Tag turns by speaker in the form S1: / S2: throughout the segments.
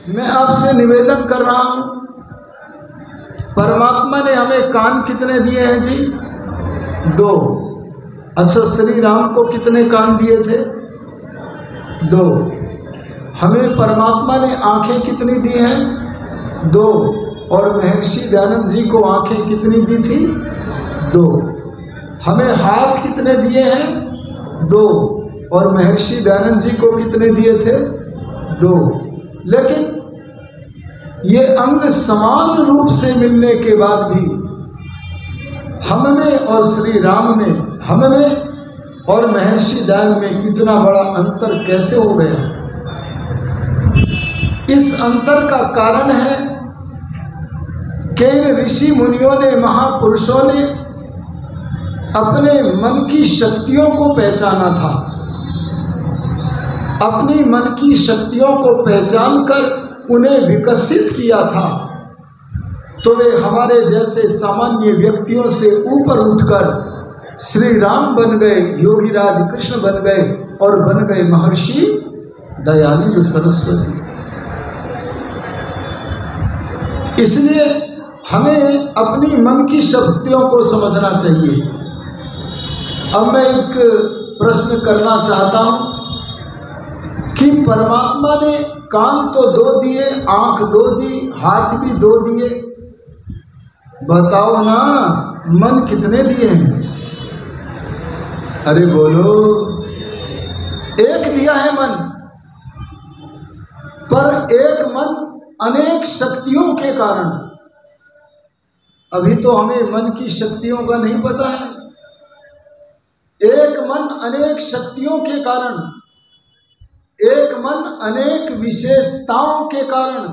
S1: मैं आपसे निवेदन कर रहा हूं, परमात्मा ने हमें कान कितने दिए हैं जी? 2। अच्छा, श्री राम को कितने कान दिए थे? 2। हमें परमात्मा ने आंखें कितनी दी हैं? 2। और महर्षि दयानंद जी को आंखें कितनी दी थी? 2। हमें हाथ कितने दिए हैं? 2। और महर्षि दयानंद जी को कितने दिए थे? 2। लेकिन ये अंग समान रूप से मिलने के बाद भी हम में और श्री राम में, हम में और महर्षि दयानंद में इतना बड़ा अंतर कैसे हो गया? इस अंतर का कारण है कि ऋषि मुनियों ने, महापुरुषों ने अपने मन की शक्तियों को पहचाना था। अपनी मन की शक्तियों को पहचान कर उन्हें विकसित किया था, तो वे हमारे जैसे सामान्य व्यक्तियों से ऊपर उठकर श्री राम बन गए, योगीराज कृष्ण बन गए और बन गए महर्षि दयानंद सरस्वती। इसलिए हमें अपनी मन की शक्तियों को समझना चाहिए। अब मैं एक प्रश्न करना चाहता हूं कि परमात्मा ने कान तो 2 दिए, आंख 2 दी, हाथ भी 2 दिए, बताओ ना मन कितने दिए हैं? अरे बोलो। 1 दिया है मन, पर एक मन अनेक शक्तियों के कारण, अभी तो हमें मन की शक्तियों का नहीं पता है। एक मन अनेक शक्तियों के कारण, एक मन अनेक विशेषताओं के कारण,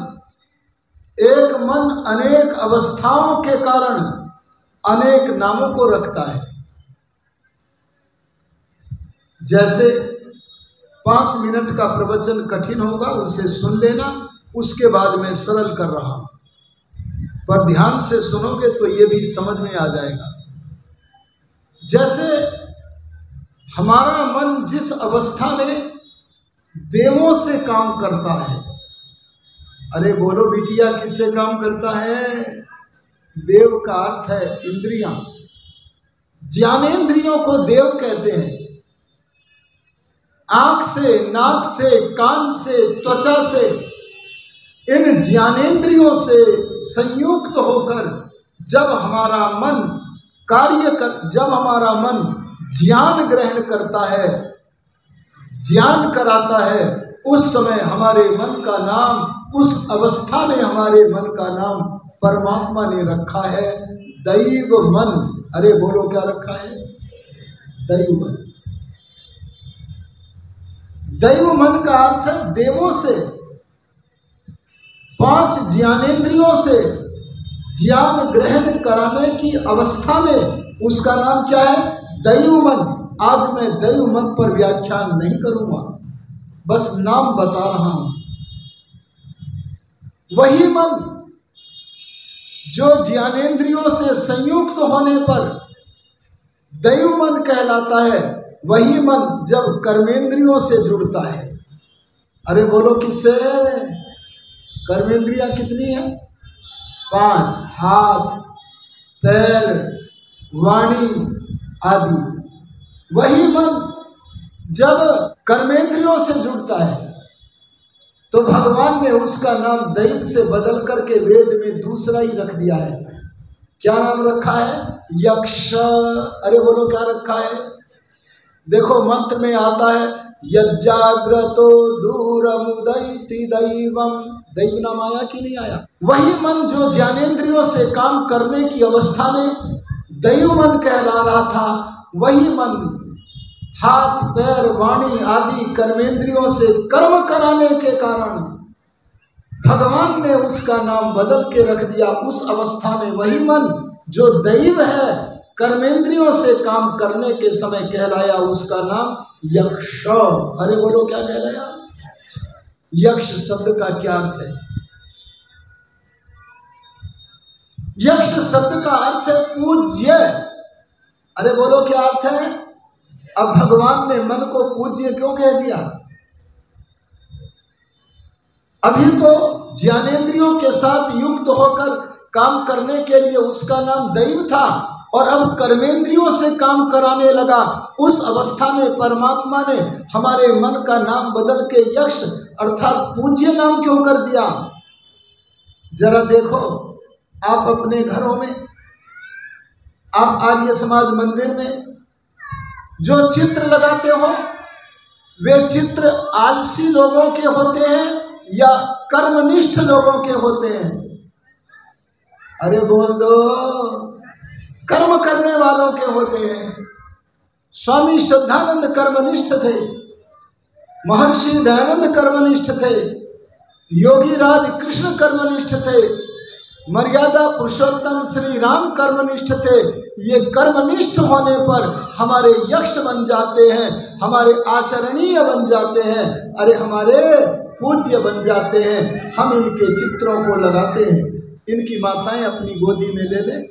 S1: एक मन अनेक अवस्थाओं के कारण अनेक नामों को रखता है। जैसे 5 मिनट का प्रवचन कठिन होगा, उसे सुन लेना, उसके बाद मैं सरल कर रहा हूं, पर ध्यान से सुनोगे तो ये भी समझ में आ जाएगा। जैसे हमारा मन जिस अवस्था में देवों से काम करता है, अरे बोलो बिटिया, किससे काम करता है? देव का अर्थ है इंद्रियां। ज्ञानेंद्रियों को देव कहते हैं। आंख से, नाक से, कान से, त्वचा से, इन ज्ञानेंद्रियों से संयुक्त होकर जब हमारा मन जब हमारा मन ज्ञान ग्रहण करता है, ज्ञान कराता है, उस समय हमारे मन का नाम, उस अवस्था में हमारे मन का नाम परमात्मा ने रखा है दैव मन। अरे बोलो, क्या रखा है? दैव मन। दैव मन का अर्थ है देवों से, 5 ज्ञानेंद्रियों से ज्ञान ग्रहण कराने की अवस्था में उसका नाम क्या है? दैव मन। आज मैं दैव मन पर व्याख्यान नहीं करूंगा, बस नाम बता रहा हूं। वही मन जो ज्ञानेंद्रियों से संयुक्त होने पर दैव मन कहलाता है, वही मन जब कर्मेंद्रियों से जुड़ता है, अरे बोलो किससे? कर्मेंद्रियां कितनी है? 5, हाथ, पैर, वाणी आदि। वही मन जब कर्मेंद्रियों से जुड़ता है तो भगवान ने उसका नाम दैव से बदल करके वेद में दूसरा ही रख दिया है। क्या नाम रखा है? यक्ष। अरे बोलो, क्या रखा है? देखो मंत्र में आता है यज्जाग्रतो दूरमुदयति दैवम। दैव नाम आया कि नहीं आया? वही मन जो ज्ञानेंद्रियों से काम करने की अवस्था में दैव मन कहला रहा था, वही मन हाथ, पैर, वाणी आदि कर्मेंद्रियों से कर्म कराने के कारण भगवान ने उसका नाम बदल के रख दिया। उस अवस्था में वही मन जो दैव है, कर्मेंद्रियों से काम करने के समय कहलाया, उसका नाम यक्ष। अरे बोलो, क्या कहलाया? यक्ष शब्द का क्या अर्थ है? यक्ष शब्द का अर्थ है पूज्य। अरे बोलो, क्या अर्थ है? अब भगवान ने मन को पूज्य क्यों कह दिया? अभी तो ज्ञानेंद्रियों के साथ युक्त होकर काम करने के लिए उसका नाम दैव था, और अब कर्मेंद्रियों से काम कराने लगा। उस अवस्था में परमात्मा ने हमारे मन का नाम बदल के यक्ष अर्थात पूज्य नाम क्यों कर दिया? जरा देखो, आप अपने घरों में, आप आर्य समाज मंदिर में जो चित्र लगाते हो, वे चित्र आलसी लोगों के होते हैं या कर्मनिष्ठ लोगों के होते हैं? अरे बोल दो, कर्म करने वालों के होते हैं। स्वामी श्रद्धानंद कर्मनिष्ठ थे, महर्षि दयानंद कर्मनिष्ठ थे, योगी राज कृष्ण कर्मनिष्ठ थे, मर्यादा पुरुषोत्तम श्री राम कर्मनिष्ठ थे। ये कर्मनिष्ठ होने पर हमारे यक्ष बन जाते हैं, हमारे आचरणीय बन जाते हैं, अरे हमारे पूज्य बन जाते हैं। हम इनके चित्रों को लगाते हैं, इनकी माताएं अपनी गोदी में ले लें।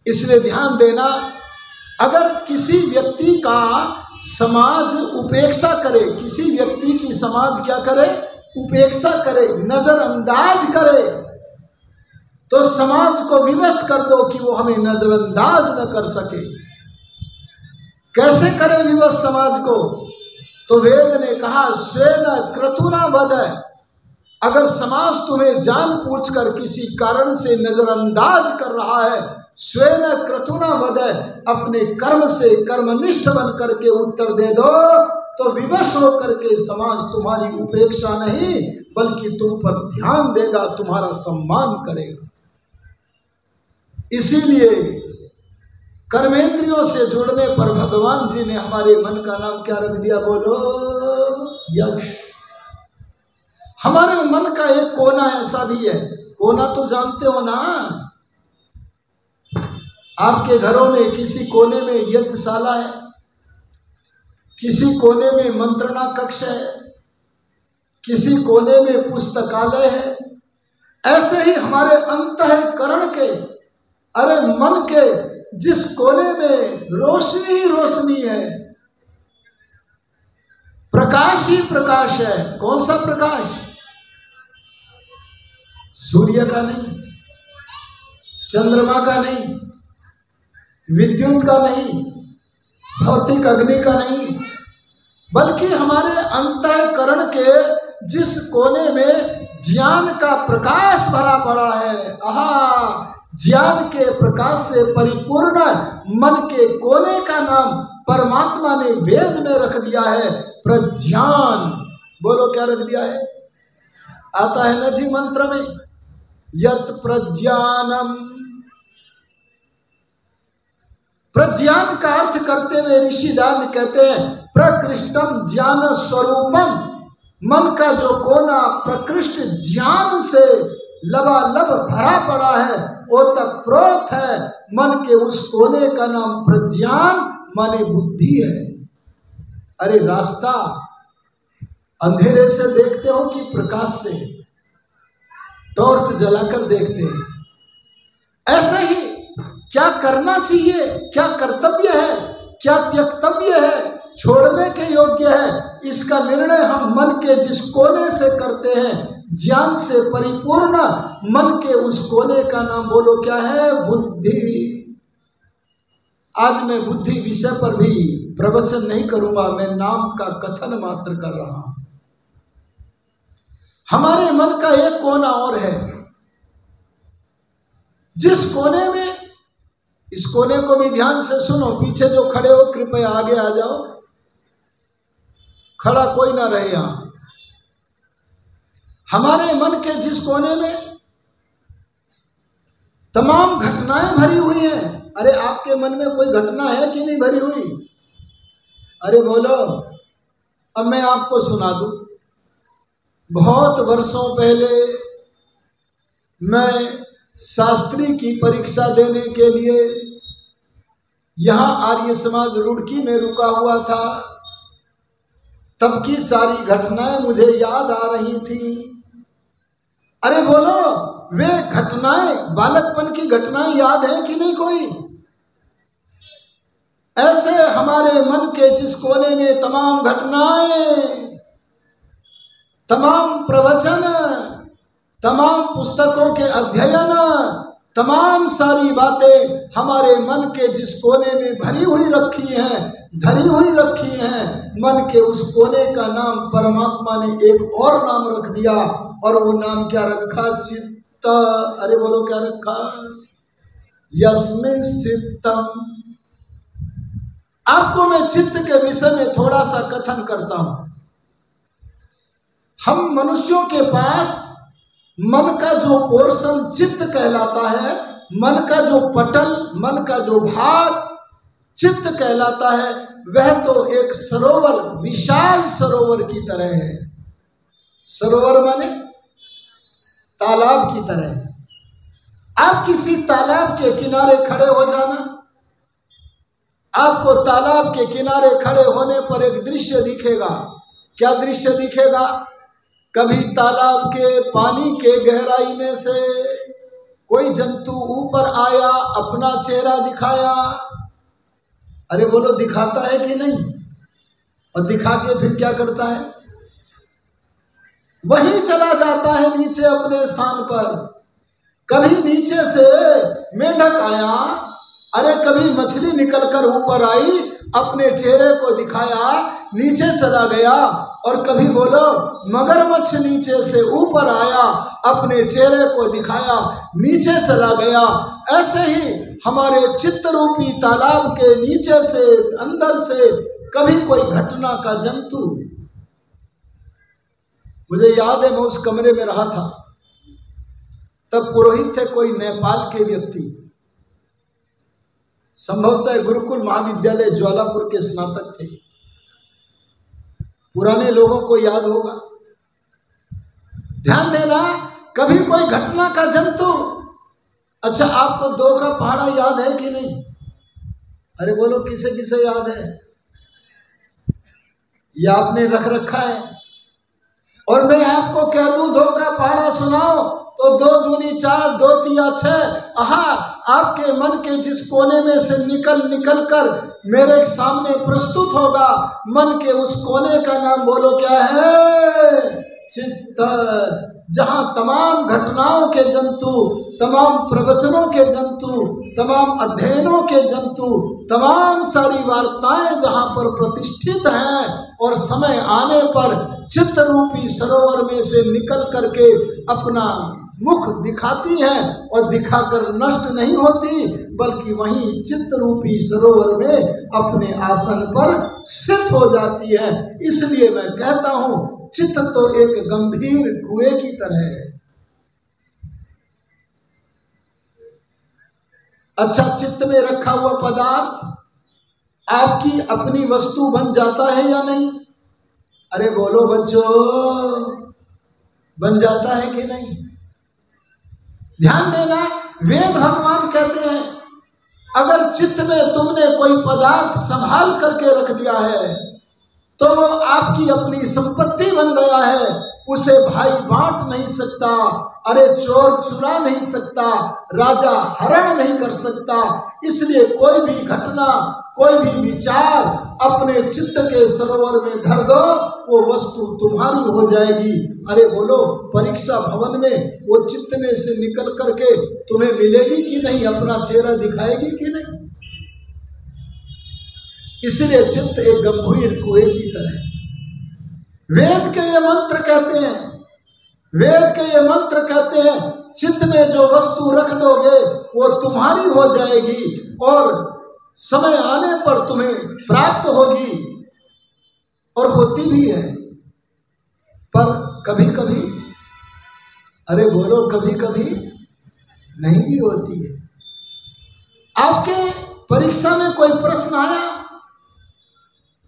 S1: इसलिए ध्यान देना, अगर किसी व्यक्ति का समाज उपेक्षा करे, किसी व्यक्ति की समाज क्या करे? उपेक्षा करे, नजरअंदाज करे, तो समाज को विवश कर दो कि वो हमें नजरअंदाज न कर सके। कैसे करे विवश समाज को? तो वेद ने कहा स्वेन क्रतुना वद। अगर समाज तुम्हें जानबूझकर किसी कारण से नजरअंदाज कर रहा है, स्वेन क्रतुना वद, अपने कर्म से कर्मनिष्ठ बन करके उत्तर दे दो, तो विवश होकर के समाज तुम्हारी उपेक्षा नहीं बल्कि तुम पर ध्यान देगा, तुम्हारा सम्मान करेगा। इसीलिए कर्मेंद्रियों से जुड़ने पर भगवान जी ने हमारे मन का नाम क्या रख दिया? बोलो, यक्ष। हमारे मन का एक कोना ऐसा भी है, कोना तो जानते हो ना, आपके घरों में किसी कोने में यज्ञशाला है, किसी कोने में मंत्रणा कक्ष है, किसी कोने में पुस्तकालय है। ऐसे ही हमारे अंतःकरण के, अरे मन के जिस कोने में रोशनी ही रोशनी है, प्रकाश ही प्रकाश है। कौन सा प्रकाश? सूर्य का नहीं, चंद्रमा का नहीं, विद्युत का नहीं, भौतिक अग्नि का नहीं, बल्कि हमारे अंतःकरण के जिस कोने में ज्ञान का प्रकाश भरा पड़ा है, आहा, ज्ञान के प्रकाश से परिपूर्ण मन के कोने का नाम परमात्मा ने वेद में रख दिया है, प्रज्ञान। बोलो, क्या रख दिया है? आता है ना जी मंत्र में, यत प्रज्ञानम। प्रज्ञान का अर्थ करते हुए ऋषिदान कहते हैं प्रकृष्टम ज्ञान स्वरूपम। मन का जो कोना प्रकृष्ट ज्ञान से लबालब भरा पड़ा है, ओतप्रोत है, मन के उस कोने का नाम प्रज्ञान माने बुद्धि है। अरे रास्ता अंधेरे से देखते हो कि प्रकाश से? टॉर्च जलाकर देखते हैं। ऐसे ही क्या करना चाहिए, क्या कर्तव्य है, क्या त्यक्तव्य है, छोड़ने के योग्य है, इसका निर्णय हम मन के जिस कोने से करते हैं, ज्ञान से परिपूर्ण मन के उस कोने का नाम बोलो क्या है? बुद्धि। आज मैं बुद्धि विषय पर भी प्रवचन नहीं करूंगा, मैं नाम का कथन मात्र कर रहा हूं। हमारे मन का एक कोना और है, जिस कोने में, इस कोने को भी ध्यान से सुनो, पीछे जो खड़े हो कृपया आगे आ जाओ, खड़ा कोई ना रहे यहां। हमारे मन के जिस कोने में तमाम घटनाएं भरी हुई हैं, अरे आपके मन में कोई घटना है कि नहीं भरी हुई? अरे बोलो। अब मैं आपको सुना दूं। बहुत वर्षों पहले मैं शास्त्री की परीक्षा देने के लिए यहाँ आर्य समाज रुड़की में रुका हुआ था। तब की सारी घटनाएं मुझे याद आ रही थी। अरे बोलो, वे घटनाएं, बालकपन की घटनाएं याद हैं कि नहीं कोई? ऐसे हमारे मन के जिस कोने में तमाम घटनाएं तमाम प्रवचन, तमाम पुस्तकों के अध्ययन, तमाम सारी बातें हमारे मन के जिस कोने में भरी हुई रखी हैं, धरी हुई रखी हैं, मन के उस कोने का नाम परमात्मा ने एक और नाम रख दिया, और वो नाम क्या रखा? चित्त। अरे बोलो क्या रखा? यस्मिन् चित्तम। आपको मैं चित्त के विषय में थोड़ा सा कथन करता हूं। हम मनुष्यों के पास मन का जो पोर्शन चित्त कहलाता है, मन का जो पटल, मन का जो भाग चित्त कहलाता है, वह तो एक सरोवर, विशाल सरोवर की तरह है। सरोवर माने तालाब की तरह है। आप किसी तालाब के किनारे खड़े हो जाना, आपको तालाब के किनारे खड़े होने पर एक दृश्य दिखेगा। क्या दृश्य दिखेगा? कभी तालाब के पानी के गहराई में से कोई जंतु ऊपर आया, अपना चेहरा दिखाया। अरे बोलो, दिखाता है कि नहीं? और दिखा के फिर क्या करता है? वहीं चला जाता है नीचे अपने स्थान पर। कभी नीचे से मेंढक आया, अरे कभी मछली निकलकर ऊपर आई, अपने चेहरे को दिखाया, नीचे चला गया। और कभी बोलो मगरमच्छ नीचे से ऊपर आया, अपने चेहरे को दिखाया, नीचे चला गया। ऐसे ही हमारे चित्त रूपी तालाब के नीचे से, अंदर से कभी कोई घटना का जंतु। मुझे याद है, मैं उस कमरे में रहा था, तब पुरोहित थे कोई नेपाल के व्यक्ति, संभवतः गुरुकुल महाविद्यालय ज्वालापुर के स्नातक थे। पुराने लोगों को याद होगा। ध्यान देना, कभी कोई घटना का जंतु। अच्छा, आपको 2 का पहाड़ा याद है कि नहीं? अरे बोलो, किसे किसे याद है? या आपने रख रखा है? और मैं आपको कह दूं 2 का पहाड़ा सुनाओ तो 2 दूनी 4, 2 तिया 6। आहा, आपके मन के जिस कोने में से निकल कर मेरे सामने प्रस्तुत होगा, मन के उस कोने का नाम बोलो क्या है? चित्त। जहां तमाम घटनाओं के जंतु, तमाम प्रवचनों के जंतु, तमाम अध्ययनों के जंतु, तमाम सारी वार्ताएं जहां पर प्रतिष्ठित हैं, और समय आने पर चित्त रूपी सरोवर में से निकल करके अपना मुख दिखाती है, और दिखाकर नष्ट नहीं होती, बल्कि वहीं चित्त रूपी सरोवर में अपने आसन पर स्थित हो जाती है। इसलिए मैं कहता हूं, चित्त तो एक गंभीर कुएं की तरह है। अच्छा, चित्त में रखा हुआ पदार्थ आपकी अपनी वस्तु बन जाता है या नहीं? अरे बोलो बच्चों, बन जाता है कि नहीं? ध्यान देना, वेद भगवान कहते हैं, अगर चित्त में तुमने कोई पदार्थ संभाल करके रख दिया है तो वो आपकी अपनी संपत्ति बन गया है। उसे भाई बांट नहीं सकता, अरे चोर चुरा नहीं सकता, राजा हरण नहीं कर सकता। इसलिए कोई भी घटना, कोई भी विचार अपने चित्त के सरोवर में धर दो, वो वस्तु तुम्हारी हो जाएगी। अरे बोलो, परीक्षा भवन में वो चित्त में से निकल करके तुम्हें मिलेगी कि नहीं? अपना चेहरा दिखाएगी कि नहीं? इसलिए चित्त एक गंभीर कुएं की तरह है। वेद के ये मंत्र कहते हैं, वेद के ये मंत्र कहते हैं, चित्त में जो वस्तु रख दोगे वो तुम्हारी हो जाएगी, और समय आने पर तुम्हें प्राप्त होगी, और होती भी है। पर कभी कभी, अरे बोलो, कभी कभी नहीं भी होती है। आपके परीक्षा में कोई प्रश्न आया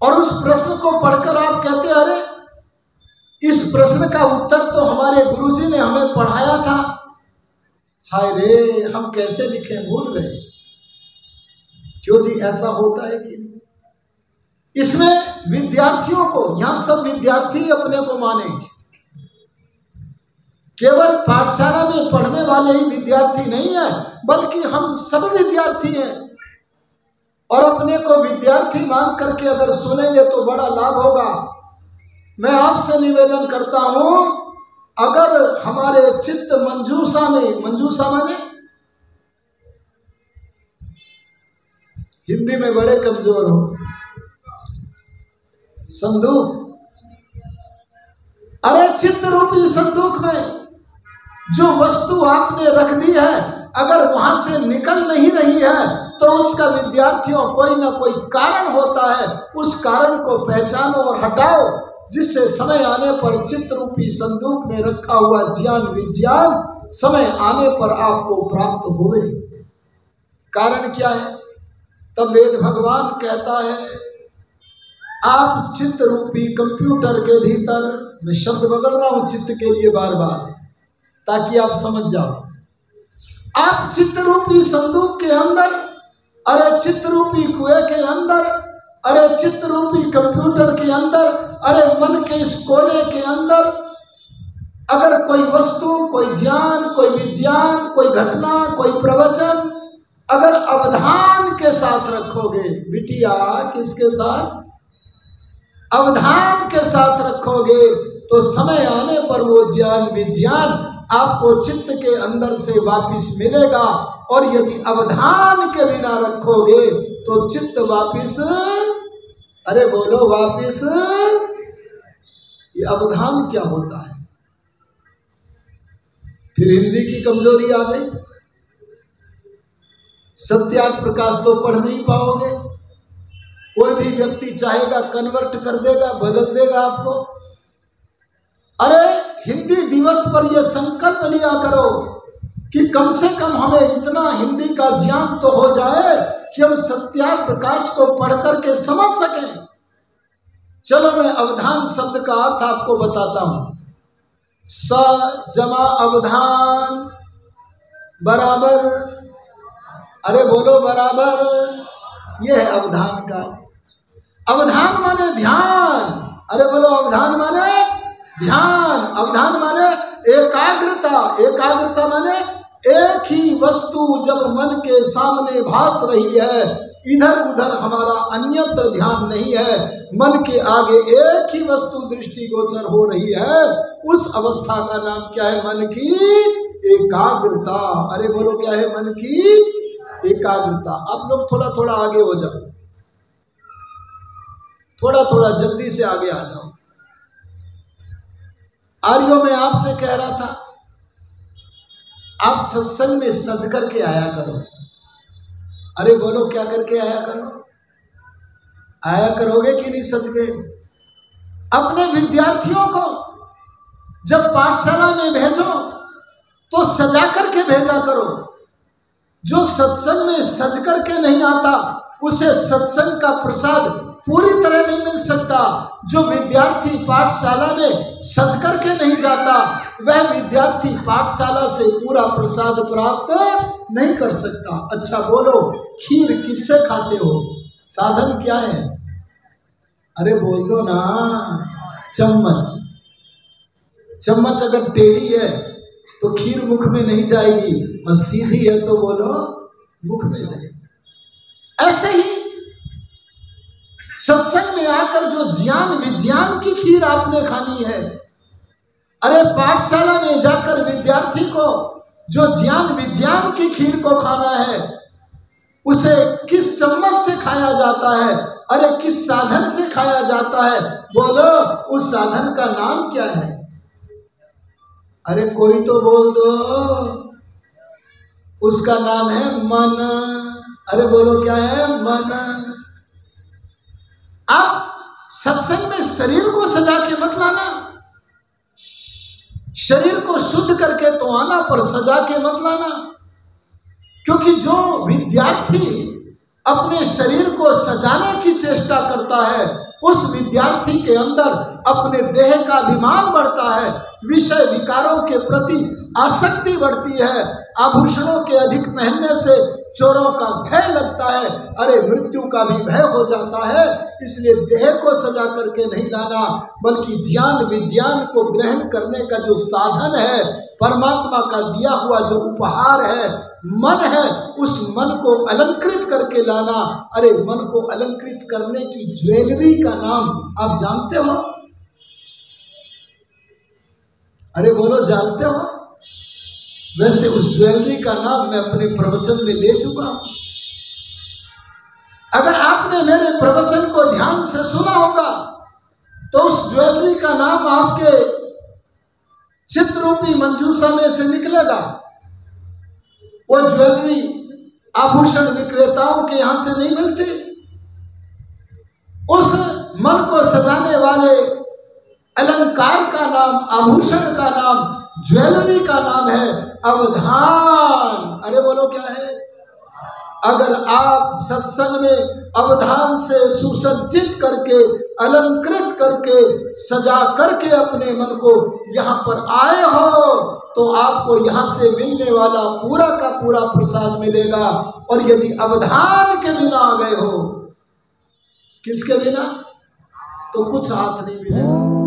S1: और उस प्रश्न को पढ़कर आप कहते, अरे इस प्रश्न का उत्तर तो हमारे गुरुजी ने हमें पढ़ाया था, हाय रे, हम कैसे लिखे, भूल गए। क्यों जी, ऐसा होता है कि इसमें विद्यार्थियों को, यहां सब विद्यार्थी अपने को मानेंगे, केवल पाठशाला में पढ़ने वाले ही विद्यार्थी नहीं है, बल्कि हम सब विद्यार्थी हैं। और अपने को विद्यार्थी मान करके अगर सुनेंगे तो बड़ा लाभ होगा। मैं आपसे निवेदन करता हूं, अगर हमारे चित्त मंजूषा में, मंजूषा माने हिंदी में बड़े कमजोर हो, संदूक, अरे चित्त रूपी संदूक में जो वस्तु आपने रख दी है, अगर वहां से निकल नहीं रही है तो उसका विद्यार्थियों कोई ना कोई कारण होता है। उस कारण को पहचानो और हटाओ, जिससे समय आने पर चित्त रूपी संदूक में रखा हुआ ज्ञान विज्ञान समय आने पर आपको प्राप्त होवे। कारण क्या है? तब वेद भगवान कहता है, आप चित्त रूपी कंप्यूटर के भीतर, मैं शब्द बदल रहा हूं चित्त के लिए बार बार ताकि आप समझ जाओ, आप चित्त रूपी संदूक के अंदर, अरे चित्त रूपी कुएं के अंदर, अरे चित्त रूपी कंप्यूटर के अंदर, अरे मन के इस कोने के अंदर अगर कोई वस्तु, कोई ज्ञान, कोई विज्ञान, कोई घटना, कोई प्रवचन अगर अवधान के साथ रखोगे, बिटिया किसके साथ? अवधान के साथ रखोगे तो समय आने पर वो ज्ञान विज्ञान आपको चित्त के अंदर से वापिस मिलेगा। और यदि अवधान के बिना रखोगे तो चित्त वापिस, अरे बोलो वापिस, ये अवधान क्या होता है? फिर हिंदी की कमजोरी आ गई, सत्यार्थ प्रकाश तो पढ़ नहीं पाओगे। कोई भी व्यक्ति चाहेगा कन्वर्ट कर देगा, बदल देगा आपको। अरे हिंदी दिवस पर यह संकल्प लिया करो कि कम से कम हमें इतना हिंदी का ज्ञान तो हो जाए कि हम सत्यार्थ प्रकाश को पढ़ करके समझ सकें। चलो मैं अवधान शब्द का अर्थ आपको बताता हूं। स जमा अवधान बराबर, अरे बोलो बराबर, यह है अवधान का। अवधान माने ध्यान, अरे बोलो अवधान माने ध्यान, अवधान माने एकाग्रता, एकाग्रता माने एक ही वस्तु जब मन के सामने भास रही है, इधर उधर हमारा अन्यत्र ध्यान नहीं है, मन के आगे एक ही वस्तु दृष्टिगोचर हो रही है, उस अवस्था का नाम क्या है? मन की एकाग्रता। अरे बोलो क्या है? मन की एकाग्रता। आप लोग थोड़ा थोड़ा आगे हो जाओ, थोड़ा थोड़ा जल्दी से आगे आ जाओ। आर्यों में आपसे कह रहा था, आप सत्संग में सज करके आया करो। अरे बोलो क्या करके आया करो? आया करोगे कि नहीं सज के? अपने विद्यार्थियों को जब पाठशाला में भेजो तो सजा करके भेजा करो। जो सत्संग में सज करके नहीं आता उसे सत्संग का प्रसाद पूरी तरह नहीं मिल सकता। जो विद्यार्थी पाठशाला में सज करके नहीं जाता वह विद्यार्थी पाठशाला से पूरा प्रसाद प्राप्त नहीं कर सकता। अच्छा बोलो, खीर किससे खाते हो? साधन क्या है? अरे बोल दो ना, चम्मच। चम्मच अगर टेढ़ी है तो खीर मुख में नहीं जाएगी, और सीधी है तो बोलो मुख में जाएगी। ऐसे ही सत्संग में आकर जो ज्ञान विज्ञान की खीर आपने खानी है, अरे पाठशाला में जाकर विद्यार्थी को जो ज्ञान विज्ञान की खीर को खाना है, उसे किस चम्मच से खाया जाता है? अरे किस साधन से खाया जाता है? बोलो उस साधन का नाम क्या है? अरे कोई तो बोल दो। उसका नाम है मन। अरे बोलो क्या है? मन। आप सत्संग में शरीर को सजा के मत लाना, शरीर को शुद्ध करके तो आना, पर सजा के मत लाना। क्योंकि जो विद्यार्थी अपने शरीर को सजाने की चेष्टा करता है उस विद्यार्थी के अंदर अपने देह का अभिमान बढ़ता है, विषय विकारों के प्रति आसक्ति बढ़ती है, आभूषणों के अधिक पहनने से चोरों का भय लगता है, अरे मृत्यु का भी भय हो जाता है। इसलिए देह को सजा करके नहीं लाना, बल्कि ज्ञान विज्ञान को ग्रहण करने का जो साधन है, परमात्मा का दिया हुआ जो उपहार है, मन है, उस मन को अलंकृत करके लाना। अरे मन को अलंकृत करने की ज्वेलरी का नाम आप जानते हो? अरे बोलो, जानते हो? वैसे उस ज्वेलरी का नाम मैं अपने प्रवचन में ले चुका हूं। अगर आपने मेरे प्रवचन को ध्यान से सुना होगा तो उस ज्वेलरी का नाम आपके चित्ररूपी मंजूषा में से निकलेगा। वो ज्वेलरी आभूषण विक्रेताओं के यहां से नहीं मिलती। उस मन को सजाने वाले अलंकार का नाम, आभूषण का नाम, ज्वेलरी का नाम है अवधान। अरे बोलो, क्या है? अगर आप सत्संग में अवधान से सुसज्जित करके, अलंकृत करके, सजा करके अपने मन को यहाँ पर आए हो तो आपको यहाँ से मिलने वाला पूरा का पूरा प्रसाद मिलेगा। और यदि अवधान के बिना आ गए हो, किसके बिना, तो कुछ हाथ नहीं मिलेगा।